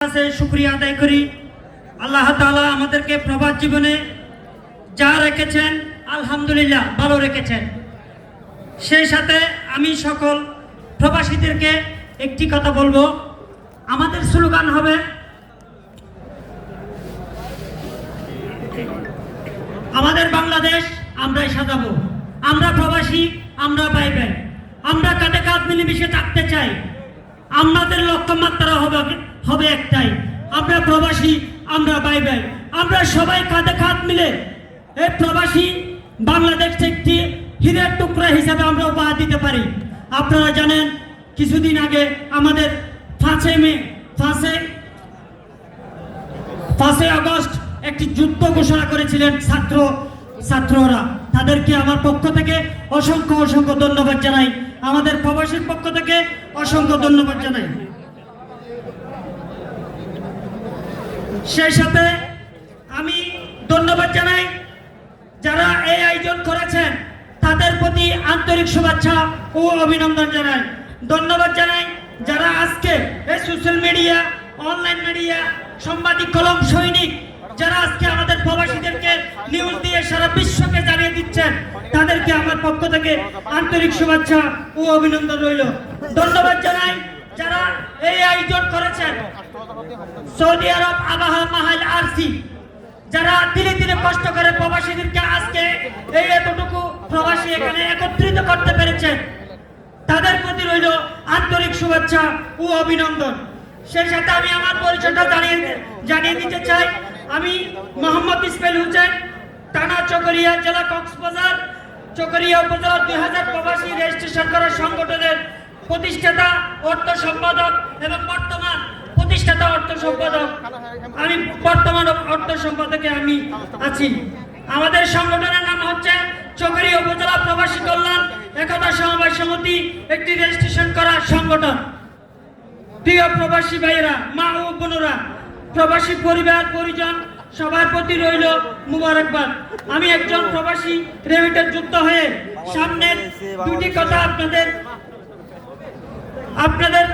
से शुक्रिया आदाय करी আল্লাহ তাআলা আমাদেরকে প্রবাস জীবনে যা রেখেছেন আলহামদুলিল্লাহ ভালো রেখেছেন। সেই সাথে আমি সকল প্রবাসীদেরকে একটি কথা বলবো, আমাদের স্লোগান হবে আমাদের বাংলাদেশ আমরাই সাজাবো। আমরা প্রবাসী, আমরা ভাই ভাই, আমরা কাঁধে কাঁধ মিলেমিশে থাকতে চাই। আমাদের লক্ষ্যমাত্রা হবে একটাই, আমরা প্রবাসী, আমরা ভাই ভাই, আমরা সবাই কাঁধে কাঁধ মিলে এই প্রবাসী বাংলাদেশ একটি হীরের টুকরা হিসাবে আমরা উপহার দিতে পারি। আপনারা জানেন কিছুদিন আগে আমাদের 5 আগস্ট একটি যুদ্ধ ঘোষণা করেছিলেন ছাত্ররা। তাদেরকে আমার পক্ষ থেকে অসংখ্য ধন্যবাদ জানাই, আমাদের প্রবাসীর পক্ষ থেকে অসংখ্য ধন্যবাদ জানাই। সেই সাথে আমি ধন্যবাদ জানাই যারা এই আয়োজন করেছেন, তাদের প্রতি আন্তরিক শুভেচ্ছা ও অভিনন্দন জানাই। ধন্যবাদ জানাই যারা আজকে এই সোশ্যাল মিডিয়া, অনলাইন মিডিয়া, সাংবাদিক কলম সৈনিক যারা আজকে আমাদের প্রবাসীদেরকে নিউজ দিয়ে সারা বিশ্বকে জানিয়ে দিচ্ছেন, তাদেরকে আমার পক্ষ থেকে আন্তরিক শুভেচ্ছা ও অভিনন্দন রইল। ধন্যবাদ জানাই যারা এই আয়োজন করেছেন, সৌদি আরব আবাহা মাহাল আরসি, যারা ধীরে ধীরে কষ্ট করে প্রবাসীদেরকে আজকে এই এতটুকু প্রবাসী এখানে একত্রিত করতে পেরেছেন, তাদের প্রতি রইল আন্তরিক শুভেচ্ছা ও অভিনন্দন। সেই সাথে আমি আমার পরিচয়টা জানিয়ে দিতে চাই। আমি মোহাম্মদ ইসমাইল হোসেন, থানা চকরিয়া, জেলা কক্সবাজার, চকরিয়া উপজেলা 2000 প্রবাসী রেজিস্ট্রেশন করা সংগঠনের প্রতিষ্ঠাতা, অর্থ সম্পাদক এবং বর্তমান প্রতিষ্ঠাতা অর্থ সম্পাদক। আমি বর্তমান অর্থ সম্পাদকে আমি আছি। আমাদের সংগঠনের নাম হচ্ছে চকরিয়া উপজেলা প্রবাসী কল্যাণ একতা সমবায় সমিতি, একটি রেজিস্ট্রেশন করা সংগঠন। প্রিয় প্রবাসী ভাইয়েরা, মা ও বোনেরা, প্রবাসী পরিবার পরিজন সবার প্রতি রইল মুবারকবাদ। আমি একজন প্রবাসী রেমিটার যুক্ত হয়ে সামনের দুটি কথা আপনাদের